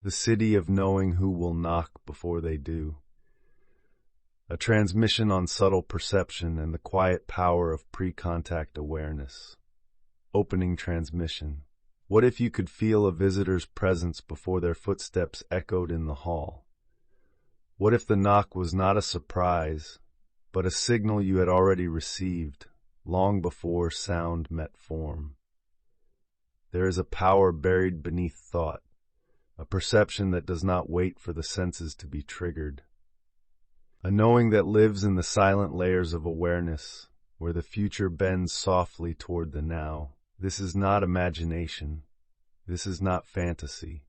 the city of knowing who will knock before they do. A transmission on subtle perception and the quiet power of pre-contact awareness. Opening transmission. What if you could feel a visitor's presence before their footsteps echoed in the hall? What if the knock was not a surprise, but a signal you had already received, long before sound met form? There is a power buried beneath thought, a perception that does not wait for the senses to be triggered. A knowing that lives in the silent layers of awareness, where the future bends softly toward the now. This is not imagination. This is not fantasy.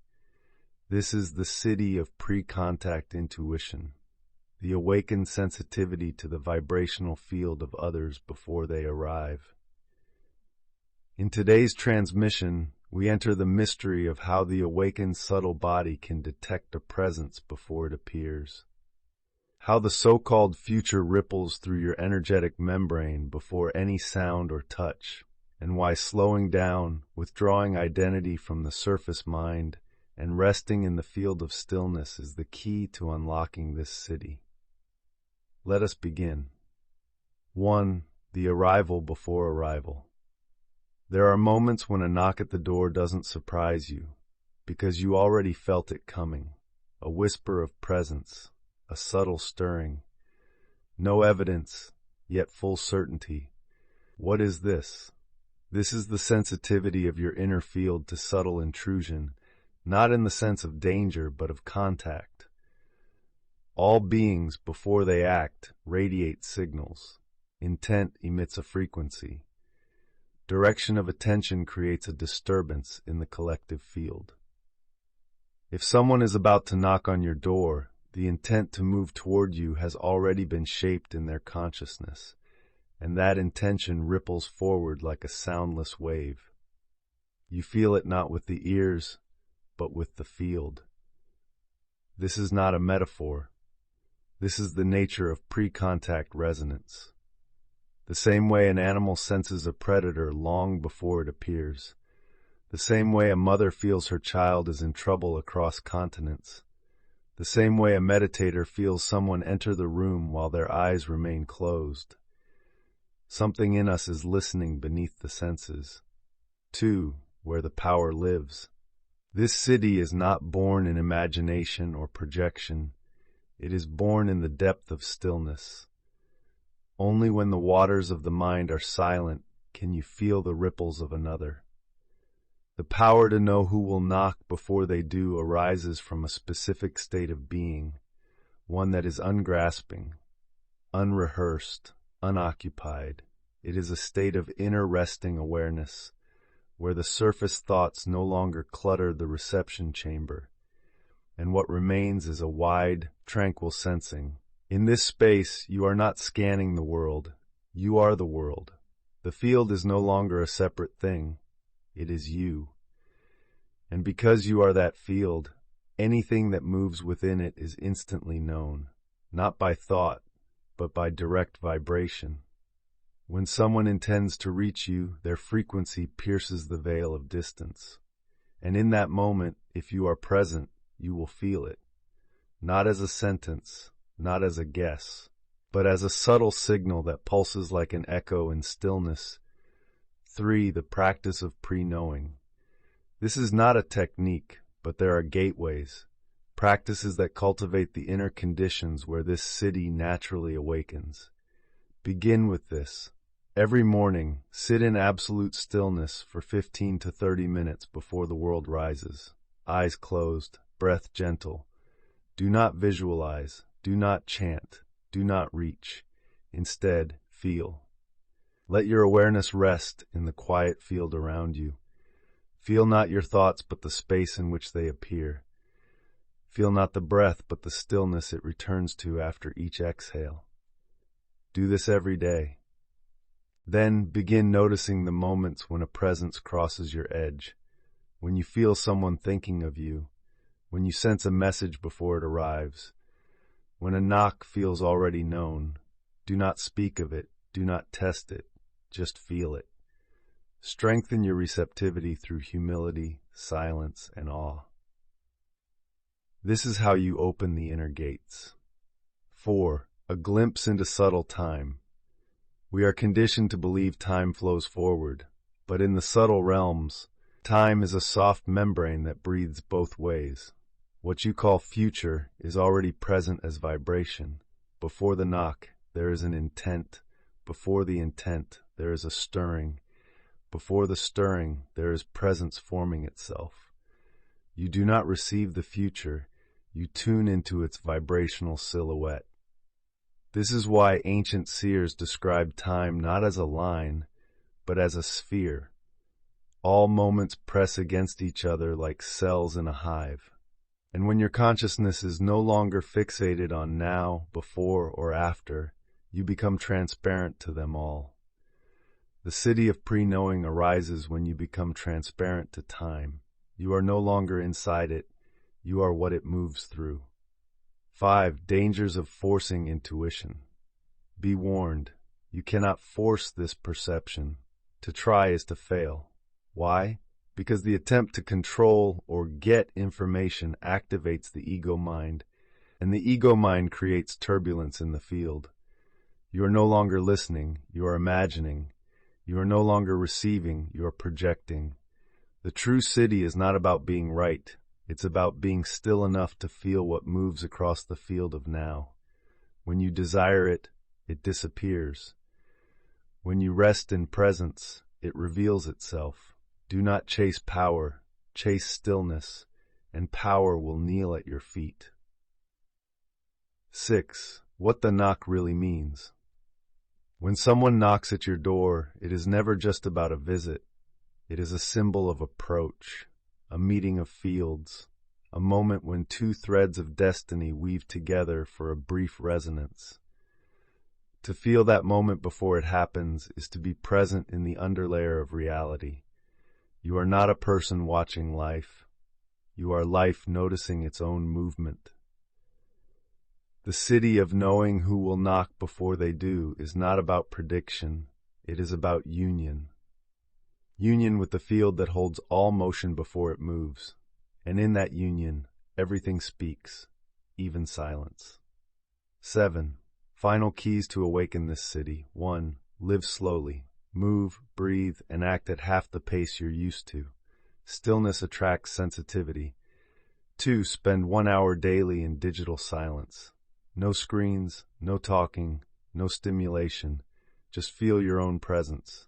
This is the city of pre-contact intuition, the awakened sensitivity to the vibrational field of others before they arrive. In today's transmission, we enter the mystery of how the awakened subtle body can detect a presence before it appears. How the so-called future ripples through your energetic membrane before any sound or touch, and why slowing down, withdrawing identity from the surface mind, and resting in the field of stillness is the key to unlocking this city. Let us begin. 1. The arrival before arrival. There are moments when a knock at the door doesn't surprise you, because you already felt it coming, a whisper of presence, a subtle stirring. No evidence, yet full certainty. What is this? This is the sensitivity of your inner field to subtle intrusion, not in the sense of danger, but of contact. All beings, before they act, radiate signals. Intent emits a frequency. Direction of attention creates a disturbance in the collective field. If someone is about to knock on your door, the intent to move toward you has already been shaped in their consciousness, and that intention ripples forward like a soundless wave. You feel it not with the ears, but with the field. This is not a metaphor. This is the nature of pre-contact resonance. The same way an animal senses a predator long before it appears. The same way a mother feels her child is in trouble across continents. The same way a meditator feels someone enter the room while their eyes remain closed. Something in us is listening beneath the senses. 2. Where the power lives. This city is not born in imagination or projection. It is born in the depth of stillness. Only when the waters of the mind are silent can you feel the ripples of another. The power to know who will knock before they do arises from a specific state of being, one that is ungrasping, unrehearsed, unoccupied. It is a state of inner resting awareness, where the surface thoughts no longer clutter the reception chamber, and what remains is a wide, tranquil sensing. In this space, you are not scanning the world. You are the world. The field is no longer a separate thing. It is you. And because you are that field, anything that moves within it is instantly known, not by thought, but by direct vibration. When someone intends to reach you, their frequency pierces the veil of distance. And in that moment, if you are present, you will feel it. Not as a sentence, not as a guess, but as a subtle signal that pulses like an echo in stillness. 3. The practice of pre-knowing. This is not a technique, but there are gateways, practices that cultivate the inner conditions where this city naturally awakens. Begin with this. Every morning, sit in absolute stillness for 15 to 30 minutes before the world rises. Eyes closed, breath gentle. Do not visualize, do not chant, do not reach. Instead, feel. Let your awareness rest in the quiet field around you. Feel not your thoughts but the space in which they appear. Feel not the breath but the stillness it returns to after each exhale. Do this every day. Then begin noticing the moments when a presence crosses your edge, when you feel someone thinking of you, when you sense a message before it arrives, when a knock feels already known. Do not speak of it, do not test it, just feel it. Strengthen your receptivity through humility, silence, and awe. This is how you open the inner gates. 4. A glimpse into subtle time. We are conditioned to believe time flows forward, but in the subtle realms, time is a soft membrane that breathes both ways. What you call future is already present as vibration. Before the knock, there is an intent. Before the intent, there is a stirring. Before the stirring, there is presence forming itself. You do not receive the future, you tune into its vibrational silhouette. This is why ancient seers described time not as a line, but as a sphere. All moments press against each other like cells in a hive. And when your consciousness is no longer fixated on now, before, or after, you become transparent to them all. The city of pre-knowing arises when you become transparent to time. You are no longer inside it, you are what it moves through. 5. Dangers of forcing intuition. Be warned, you cannot force this perception. To try is to fail. Why? Because the attempt to control or get information activates the ego mind, and the ego mind creates turbulence in the field. You are no longer listening, you are imagining. You are no longer receiving, you are projecting. The true siddhi is not about being right. It's about being still enough to feel what moves across the field of now. When you desire it, it disappears. When you rest in presence, it reveals itself. Do not chase power, chase stillness, and power will kneel at your feet. 6. What the knock really means. When someone knocks at your door, it is never just about a visit. It is a symbol of approach, a meeting of fields, a moment when two threads of destiny weave together for a brief resonance. To feel that moment before it happens is to be present in the underlayer of reality. You are not a person watching life. You are life noticing its own movement. The city of knowing who will knock before they do is not about prediction. It is about union. Union with the field that holds all motion before it moves. And in that union, everything speaks, even silence. 7. Final keys to awaken this city. 1. Live slowly. Move, breathe, and act at half the pace you're used to. Stillness attracts sensitivity. 2. Spend 1 hour daily in digital silence. No screens, no talking, no stimulation. Just feel your own presence.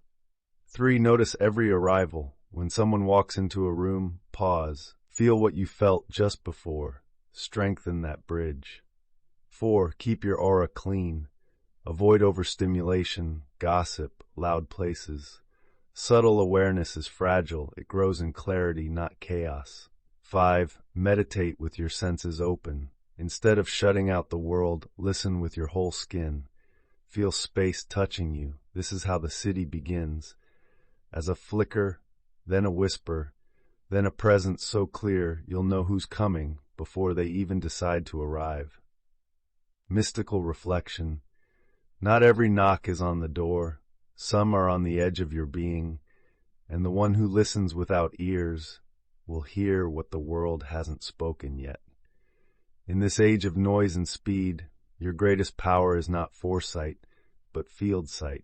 3. Notice every arrival. When someone walks into a room, pause. Feel what you felt just before. Strengthen that bridge. 4. Keep your aura clean. Avoid overstimulation, gossip, loud places. Subtle awareness is fragile. It grows in clarity, not chaos. 5. Meditate with your senses open. Instead of shutting out the world, listen with your whole skin. Feel space touching you. This is how the city begins. As a flicker, then a whisper, then a presence so clear you'll know who's coming before they even decide to arrive. Mystical reflection. Not every knock is on the door. Some are on the edge of your being, and the one who listens without ears will hear what the world hasn't spoken yet. In this age of noise and speed, your greatest power is not foresight, but field sight.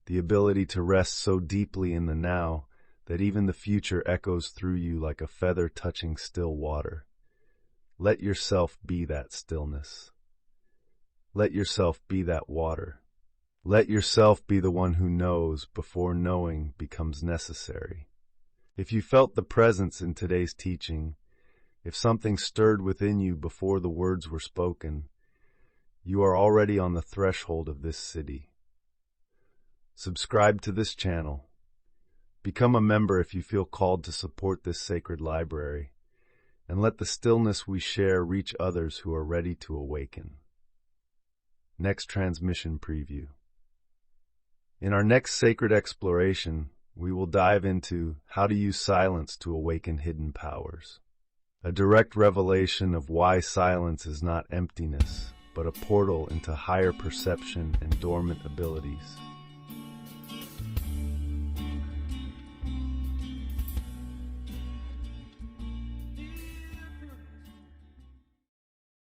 The ability to rest so deeply in the now that even the future echoes through you like a feather touching still water. Let yourself be that stillness. Let yourself be that water. Let yourself be the one who knows before knowing becomes necessary. If you felt the presence in today's teaching, if something stirred within you before the words were spoken, you are already on the threshold of this city. Subscribe to this channel. Become a member if you feel called to support this sacred library, and let the stillness we share reach others who are ready to awaken. Next transmission preview. In our next sacred exploration, we will dive into how to use silence to awaken hidden powers. A direct revelation of why silence is not emptiness, but a portal into higher perception and dormant abilities.